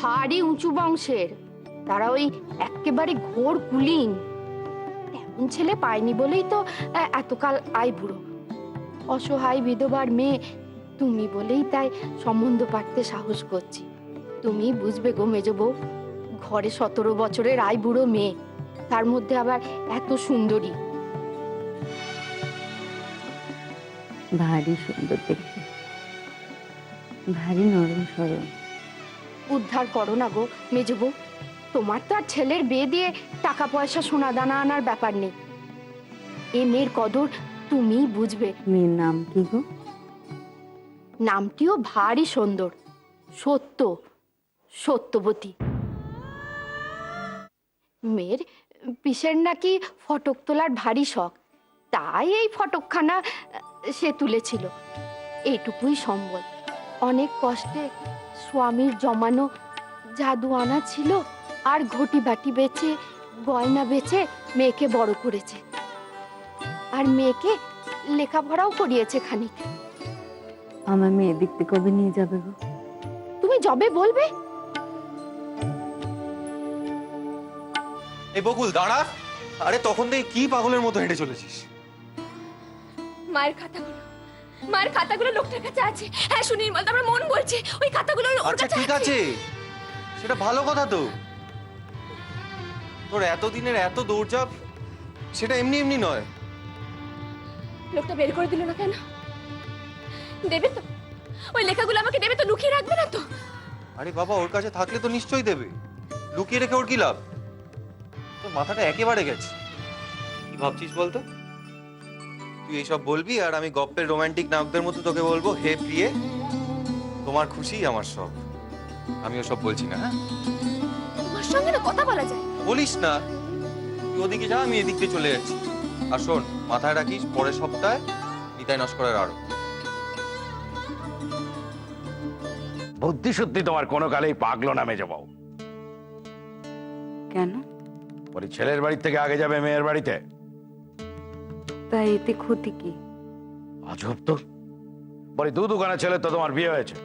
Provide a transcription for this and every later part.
ভারী উঁচু বংশের, তারা ওই একেবারে ঘোর কুলীন। তেমন ছেলে পায়নি বলেই তো এতকাল আইবুড়ো। অসহায় বিধবার মেয়ে তুমি বলেই তাই সম্বন্ধ পাঠতে সাহস করছি। তুমি বুঝবে গো মেজ বউ, ঘরে 17 বছরের আইবুড়ো মেয়ে, তার মধ্যে আবার এত সুন্দরী। ভারী সুন্দর দেখতে, ভারী নরম সরম। উদ্ধার করো না গো মেজ বউ, তোমার তো আর ছেলের বিয়ে দিয়ে টাকা পয়সা সোনা দানা আনার ব্যাপার নেই। এ মেয়ের কদর তুমি বুঝবে। মেয়ের নাম কি গো? নামটিও ভারী সুন্দর, সত্য, সত্যবতী। মেয়ের পিসের নাকি ফটক তোলার ভারী শখ, তাই এই ফটকখানা সে তুলেছিল। এইটুকুই সম্বল। অনেক কষ্টে স্বামীর জমানো জাদু আনা ছিল, আর ঘটি বাটি বেচে গয়না বেচে মেয়েকে বড় করেছে, আর মেয়েকে লেখাপড়াও করিয়েছে খানিক। আমার মেয়ে দেখতে কবে নিয়ে যাবে গো? তুমি যবে বলবে। এই বকুল দাঁড়া। আরে তখন থেকে কি পাগলের মতো হেঁটে চলেছিস? মায়ের খাতাগুলো লোকটার কাছে আছে। হ্যাঁ শুনি বলতে আমার মন বলছে ওই খাতাগুলো ওর আচ্ছা কাছে ঠিক আছে, সেটা ভালো কথা তো। তোর এতদিনের এত দৌড়ঝাঁপ সেটা এমনি এমনি নয়। লোকটা বের করে দিল না কেন? দেবে তো? ওই লেখাগুলো আমাকে দেবে তো? লুকিয়ে রাখবে না তো? আরে বাবা, ওর কাছে থাকলে তো নিশ্চয়ই দেবে। লুকিয়ে রেখে ওর কি লাভ? তোর মাথাটা একেবারে গেছে। কি ভাবছিস বলতো? তুই এইসব বলবি আর আমি গপ্পের রোমান্টিক নায়কদের মতো তোকে বলবো, হে প্রিয়ে তোমার খুশি আমার সব। আমি ওসব বলছি না। হ্যাঁ, তোমার সঙ্গে না কথা বলা যায়? বলিস না। তুই ওদিকে যা, আমি এদিক দিয়ে চলে যাচ্ছি। আর শোন, মাথায় রাখিস পরের সপ্তাহে নিতাই নস্করের আরো। বুদ্ধি শুদ্ধি তোমার কোনো কালেই পাগলো না মেজবাবু। কেন? বলি ছেলের বাড়ি থেকে আগে যাবে মেয়ের বাড়িতে? তাই এতে ক্ষতি কি? আজব তো। বলি দুখানা ছেলে তো তোমার বিয়ে হয়েছে,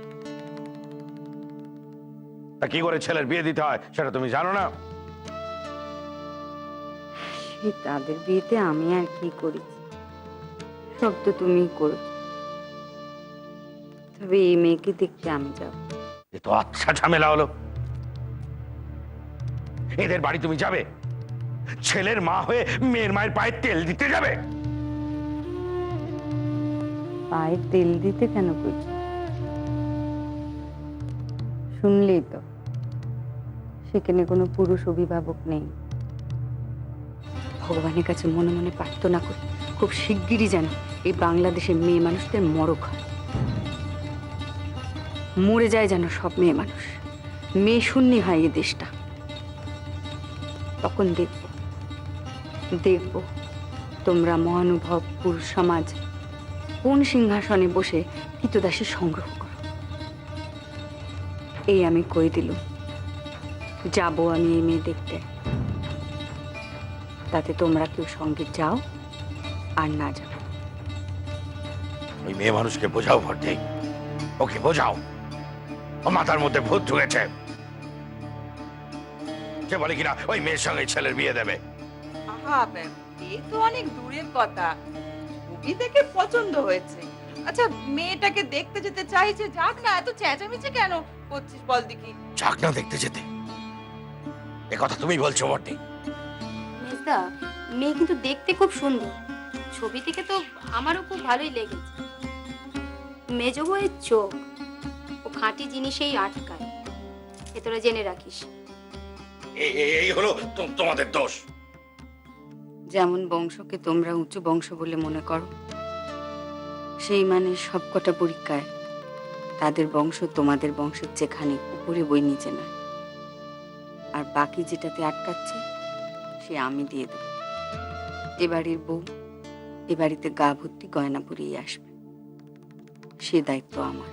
তা কি করে ছেলের বিয়ে দিতে হয় সেটা তুমি জানো না? সে তাদের বিয়েতে আমি আর কি করেছি? সব তো তুমিই করেছো। তবে এই মেয়েকে দেখতে আমি যাব। এ তো আচ্ছা ঝামেলা হলো। এদের বাড়ি তুমি যাবে, ছেলের মা হয়ে মেয়ের মায়ের পায়ে তেল দিতে যাবে? পায়ে তেল দিতে কেন করছি? শুনলেই তো, সেখানে কোনো পুরুষ অভিভাবক নেই। ভগবানের কাছে মনে মনে প্রার্থনা করি খুব শিগগিরই যেন এই বাংলাদেশের মেয়ে মানুষদের মরক হয়, মরে যায় যেন সব মেয়ে মানুষ, মেয়ে শূন্যই হয় এই দেশটা। তখন দেখব তোমরা মহানুভব পুরুষ সমাজ কোন সিংহাসনে বসে কৃতদাসী সংগ্রহ করো। এই আমি কই দিল, যাব আমি এই মেয়ে দেখতে। তাতে তোমরা কেউ সঙ্গে যাও আর না যাও। ওই মেয়ে মানুষকে বোঝাও ভর্তি, ওকে বোঝাও ও মাথার মধ্যে ভূত ঢুকেছে। সে বলে কিনা ওই মেয়ের সঙ্গে ছেলের বিয়ে দেবে। এ তো অনেক দূরের কথা। ছবি দেখে পছন্দ হয়েছে। আচ্ছা, মেয়েটাকে দেখতে যেতে চাইছে, যাক না, এত চেঁচামেচি কেন করছিস বল দেখি? চাক না দেখতে যেতে, এ কথা তুমি বলছো বটে? মেজদা, মেয়ে কিন্তু দেখতে খুব সুন্দর, ছবি থেকে তো আমারও খুব ভালোই লেগেছে। মেজ বউয়ের চোখ ও খাঁটি জিনিসেই আটকায়, এ তোরা জেনে রাখিস। এই হলো তোমাদের দোষ। যেমন বংশকে তোমরা উঁচু বংশ বলে মনে করো, সেই মানে সবকটা পরীক্ষায় তাদের বংশ তোমাদের বংশের যেখানে উপরে বই নিচে না, আর বাকি যেটাতে আটকাচ্ছে সে আমি দিয়ে দেব। এবাড়ির বউ এ বাড়িতে গা ভর্তি গয়না পরিয়ে আসবে, সে দায়িত্ব আমার।